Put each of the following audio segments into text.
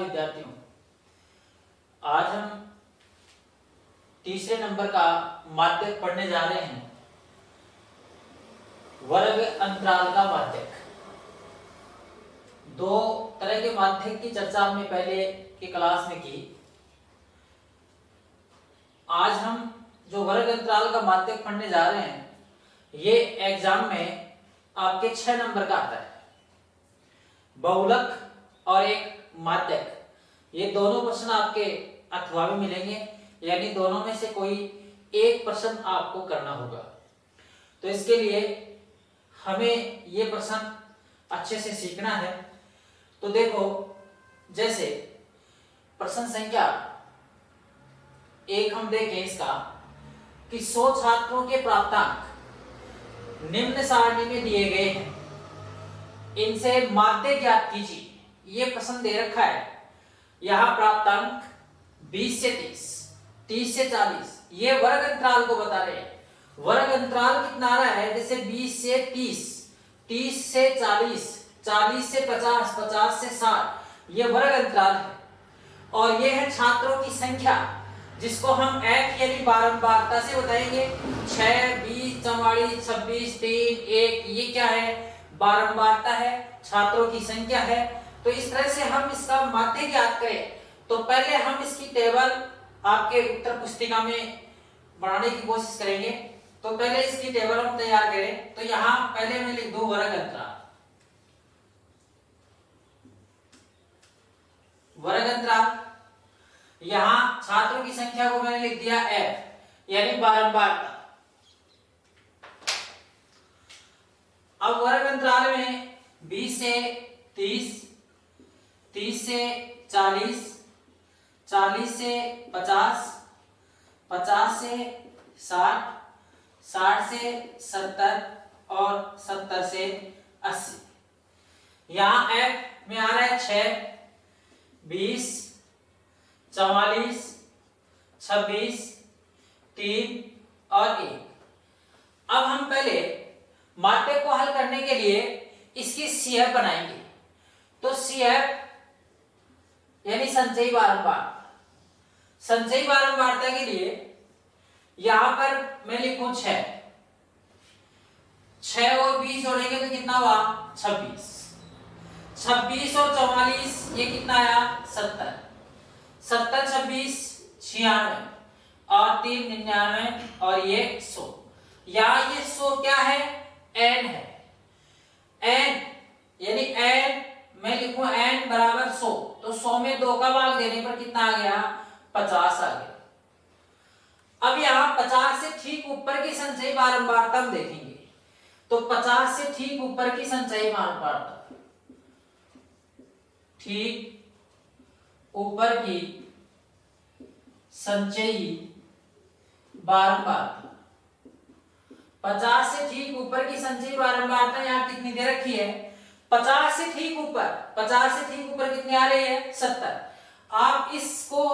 विद्यार्थियों, आज हम तीसरे नंबर का माध्यक पढ़ने जा रहे हैं। वर्ग अंतराल का माध्यक। दो तरह के माध्यक की चर्चा हमने पहले की क्लास में की। आज हम जो वर्ग अंतराल का माध्यक पढ़ने जा रहे हैं, ये एग्जाम में आपके 6 नंबर का आता है। बहुलक और एक माध्यक, ये दोनों प्रश्न आपके अथवा में मिलेंगे, यानी दोनों में से कोई एक प्रश्न आपको करना होगा। तो इसके लिए हमें ये प्रश्न अच्छे से सीखना है। तो देखो, जैसे प्रश्न संख्या 1 हम देखें इसका कि 100 छात्रों के प्राप्तांक निम्न सारणी में दिए गए हैं, इनसे माध्य ज्ञात कीजिए। ये प्रश्न दे रखा है। यहाँ प्राप्तांक 20 से 30, 30 से 40, ये वर्ग अंतराल को बता रहे हैं। वर्ग अंतराल कितना आ रहा है? जैसे 20 से 30, 30 से 40, 40 से 50, 50 से 60, ये वर्ग अंतराल है। और ये है छात्रों की संख्या, जिसको हम f यानी बारंबारता से बताएंगे। 6, 20, 44, 26, 3, 1, ये क्या है? बारंबारता है, छात्रों की संख्या है। तो इस तरह से हम इसका माध्य ज्ञात करें, तो पहले हम इसकी टेबल आपके उत्तर पुस्तिका में बनाने की कोशिश करेंगे। तो पहले इसकी टेबल हम तैयार करें। तो यहाँ पहले मैं लिख दूं वर्ग अंतराल। वर्ग अंतराल, यहाँ छात्रों की संख्या को मैंने लिख दिया f यानी बारंबारता। अब वर्ग अंतराल में 20 से 30, 30 से 40, 40 से 50, 50 से 60, 60 से 70 और 70 से 80। यहाँ f में आ रहा है 6, 20, 44, 26, 3 और 1। अब हम पहले माध्य को हल करने के लिए इसकी CF बनाएंगे। तो CF यानी संचयी बारंबारता। संचयी बारंबारता के लिए यहां पर मैं लिखूं 6, 6 और 20 जोड़ेंगे तो कितना हुआ? 26, 26 और 44, ये कितना आया? 70, 70, 26, 96 और 3, 99 और ये 100। यहाँ ये 100 क्या है? n है। n यानी n मैं लिखूं n बराबर 100, तो 100 में 2 का भाग देने पर कितना आ गया? 50 आ गया। अब यहाँ 50 से ठीक ऊपर की संचयी बारंबारता हम देखेंगे। तो 50 से ठीक ऊपर की संचयी बारंबारता, ठीक ऊपर की संचयी बारंबारता, 50 से ठीक ऊपर की संचयी बारंबारता यहाँ कितनी दे रखी है? 50 से ठीक ऊपर, 50 से ठीक ऊपर कितनी आ रही है? 70। आप इसको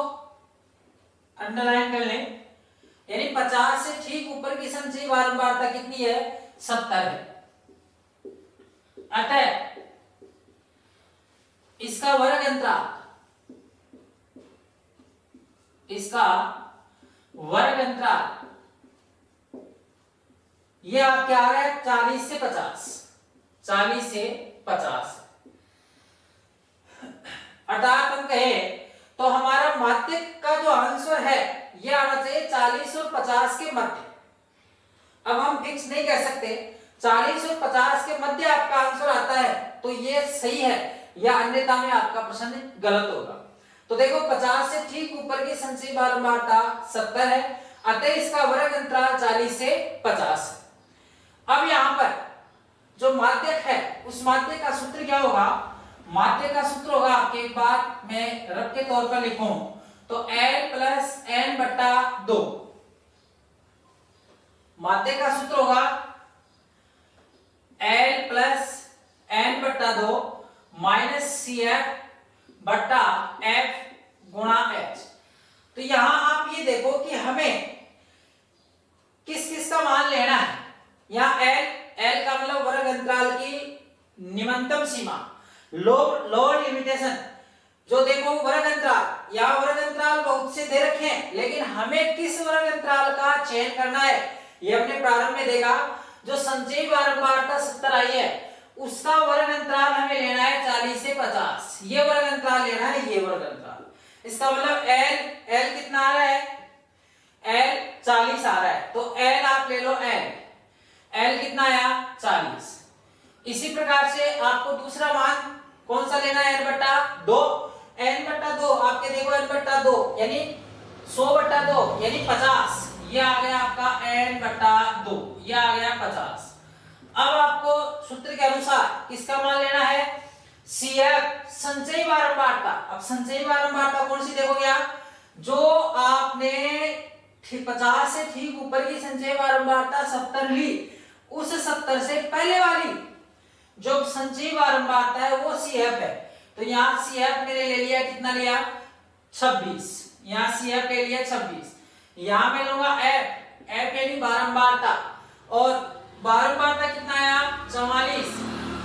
अंडरलाइन कर लें, यानी 50 से ठीक ऊपर की संचयी बारंबारता कितनी है? 70 है। अतः इसका वर्ग अंतराल, इसका वर्ग अंतराल ये आप क्या आ रहा है? 40 से 50, 40 से 50। अर्थात हम कहें तो हमारा माध्य का जो आंसर है ये आना चाहिए 40 और 50 के मध्य। अब हम फिक्स नहीं कह सकते, 40 और 50 के मध्य आपका आंसर आता है तो ये सही है, या अन्यथा में आपका प्रश्न गलत होगा। तो देखो, 50 से ठीक ऊपर की संचयी बारंबारता 70 है, अतः इसका वर्ग अंतराल 40 से 50 है। अब यहाँ पर जो माध्यक है, उस माध्य का सूत्र क्या होगा? माध्य का सूत्र होगा आपके, एक बार मैं रब के तौर पर लिखूं तो L प्लस n बट्टा 2। माध्य का सूत्र होगा L प्लस n बट्टा 2 माइनस CF बट्टा F गुणा H। तो यहां आप ये देखो कि हमें किस किस का मान लेना है। यहाँ L का मतलब वर्ग अंतराल की निम्नतम सीमा, लोअर लिमिटेशन, जो देखो वर्ग अंतराल, यहाँ वर्ग अंतराल बहुत से दे रखे हैं, लेकिन हमें किस वर्ग अंतराल का चयन करना है ये हमने प्रारंभ में देखा। जो संचयी बारंबारता 70 आई है उसका वर्ग अंतराल हमें लेना है 40 से 50, ये वर्ग अंतराल लेना है, ये वर्ग अंतराल। इसका मतलब L कितना आ रहा है, L 40 आ रहा है, तो L आप ले लो, L कितना आया 40। इसी प्रकार से आपको दूसरा मान कौन सा लेना है, n/2, n/2 आपके देखो n/2 यानी 100/2 यानी 50, ये आ गया आपका n/2, ये आ गया 50। अब आपको सूत्र के अनुसार किसका मान लेना है, CF संचयी बारंबारता। अब संचयी बारंबारता कौन सी देखोगे आप, जो आपने 50 से ठीक ऊपर की संचयी बारंबारता 70 ली, उस 70 से पहले वाली जो संचयी बारंबारता है वो CF है। तो यहाँ CF मैंने ले लिया, कितना लिया 26, यहाँ CF ले लिया 26। यहाँ मैं लूंगा F यानी बारंबारता, और बारंबारता कितना आया 44,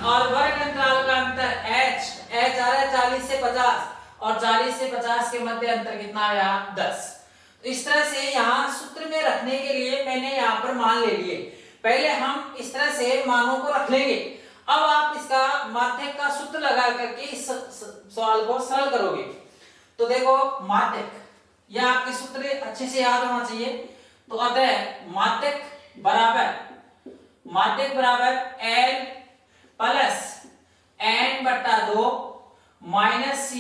और वर्ग अंतराल का अंतर H आ रहा है 40 से 50, और 40 से 50 के मध्य अंतर कितना आया 10। तो इस तरह से यहाँ सूत्र में रखने के लिए मैंने यहाँ पर मान ले लिए। पहले हम इस तरह से मानों को रख लेंगे, अब आप इसका माध्यक का सूत्र लगा करके इस सवाल को सरल करोगे। तो देखो माध्यक, यह आपके सूत्र अच्छे से याद होना चाहिए। तो अतः माध्यक बराबर L plus n/2 minus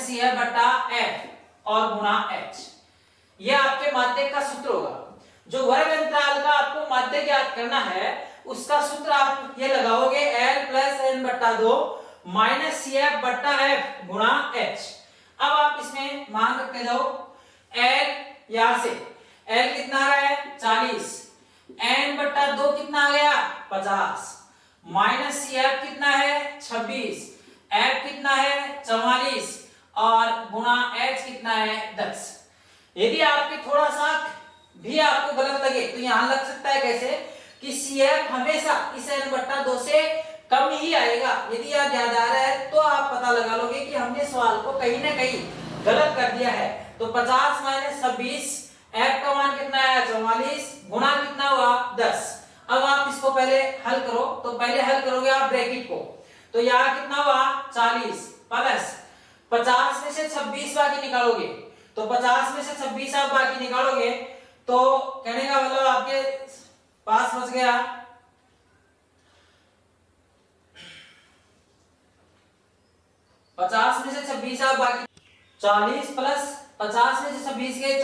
CF और गुणा H, यह आपके माध्यक का सूत्र होगा। जो वर्ग अंतराल का आपको माध्यक ज्ञात करना है उसका सूत्र आप ये लगाओगे L plus n/2 minus CF/F गुणा H। अब आप इसमें मान रखते जाओ, L यहां से L कितना आ रहा है 40, n/2 कितना आ गया 50, माइनस CF कितना है 26, F कितना है 44, और गुणा H कितना है 10। यदि आपके थोड़ा सा भी आपको गलत लगे तो यहां लग सकता है कैसे कि CF हमेशा इस n/2 से कम ही आएगा। यदि आप ज्यादा आ रहा है तो आप पता लगा लोगे कि हमने सवाल को कहीं ना कहीं गलत कर दिया है। तो 50 माइनस 26, F का मान कितना आया 44, गुणा कितना हुआ 10। अब आप इसको पहले हल करो, तो पहले हल करोगे आप ब्रैकेट को, तो यहाँ कितना हुआ 40 प्लस 50 में से 26 बाकी निकालोगे, तो 50 में से 26 आप बाकी निकालोगे तो कहने का मतलब आपके पास बच गया 50 में से 26 आप बाकी 40 प्लस 50 में से 26 के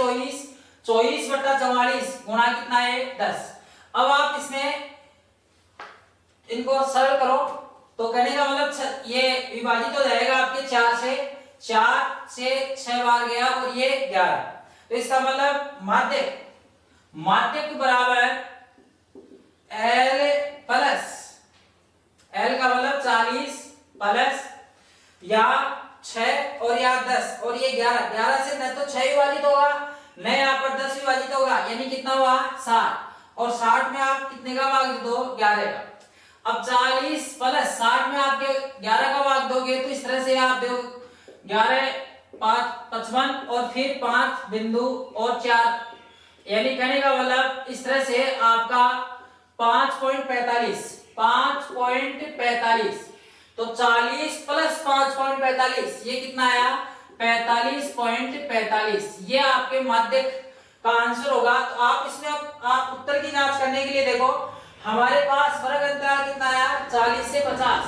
24/44 गुणा कितना है 10। अब आप इसमें इनको सरल करो तो कहने का मतलब ये विभाजित हो जाएगा आपके 4 से 6 बार गया और ये 11। तो इसका मतलब माध्यक बराबर L प्लस L का मतलब 40 प्लस या 6 और या 10 और ये 11 से न तो 6 विभाजित होगा न यहाँ पर 10 विभाजित होगा, यानी कितना हुआ 60, और 60 में आप कितने का भाग दो 11 का। अब 40 प्लस 60 में आप 11 का भाग दोगे तो इस तरह से आप दो 11 5 55 और फिर 5 बिंदु और 4, यानी कहने का मतलब इस तरह से आपका 5.45 तो 40 प्लस 5.45 ये कितना आया 45.45, ये आपके माध्यक का आंसर होगा। तो आप इसमें आप उत्तर की जांच करने के लिए देखो, हमारे पास वर्ग अंतराल कितना आया 40 से 50,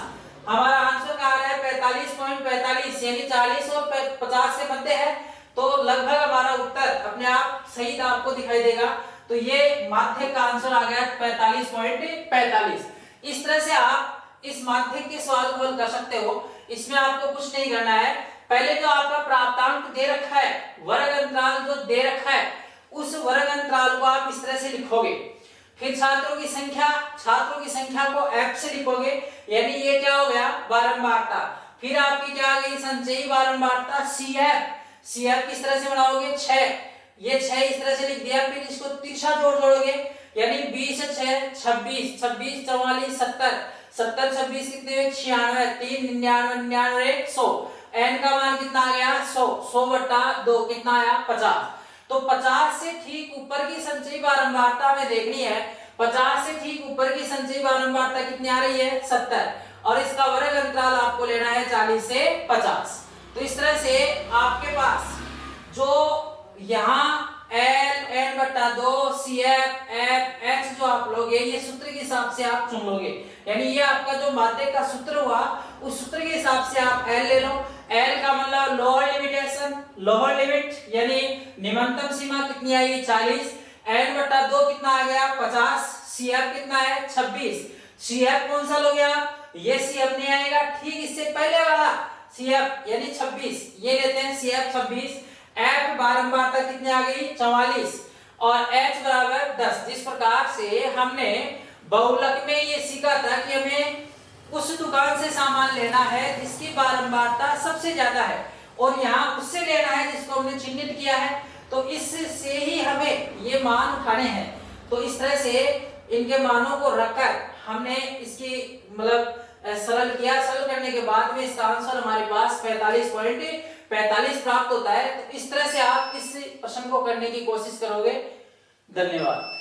हमारा आंसर क्या आ रहा है 45.45, यानी 40 और 50 से मध्य है, तो लगभग हमारा उत्तर अपने आप सही आपको दिखाई देगा। तो ये माध्यक का आंसर आ गया 45.45। इस तरह से आप इस माध्यक के सवाल को हल कर सकते हो। इसमें आपको कुछ नहीं करना है, पहले जो आपका प्राप्तांक दे रखा है, वर्ग अंतराल जो दे रखा है, उस वर्ग अंतराल को आप इस तरह से लिखोगे। फिर छात्रों की संख्या को F से लिखोगे, यानी ये क्या हो गया बारंबारता। फिर आपकी क्या आ गई संचयी बारंबारता CF किस तरह से बनाओगे 6, ये 6 इस तरह से लिख दिया। फिर इसको तिरछा जोड़ जोड़ोगे, यानी 20 से 6 26, 26 44 70, 70 26 कितने हुए 96, 3 99 99 100। n का मान कितना आ गया 100, 100 बटा 2 कितना आया 50। तो 50 से ठीक ऊपर की संचयी बारंबारता हमें देखनी है। 50 से ठीक ऊपर की संचयी बारंबारता कितनी आ रही है 70, और इसका वर्ग अंतराल आपको लेना है 40 से 50। तो इस तरह से आपके पास जो यहाँ L n बटा 2 CF F H जो आप लोगे ये सूत्र के हिसाब से आप चुन लोगे, यानी ये आपका जो माध्य का सूत्र हुआ उस सूत्र के हिसाब से आप L ले लो। L का मतलब लोअर लिमिटेशन, लोअर लिमिट यानी निम्नतम सीमा कितनी आई 40, n बटा 2 कितना आ गया 50, CF कितना है 26। CF कौन सा लोगे आप, ये CF नहीं आएगा, ठीक इससे पहले वाला CF यानी 26 ये लेते हैं CF 26। F बारंबारता कितनी आ गई 44 और H बराबर 10। जिस प्रकार से हमने बहुलक में ये सीखा था कि हमें उस दुकान से सामान लेना है जिसकी बारंबारता सबसे ज्यादा है और यहाँ उससे लेना है जिसको हमने चिन्हित किया है, तो इससे ही हमें ये मान उठाने हैं। तो इस तरह से इनके मानों को रखकर हमने इसकी मतलब सरल किया। सरल करने के बाद में इसका आंसर हमारे पास 45.45 प्राप्त होता है। तो इस तरह से आप इस प्रश्न को करने की कोशिश करोगे। धन्यवाद।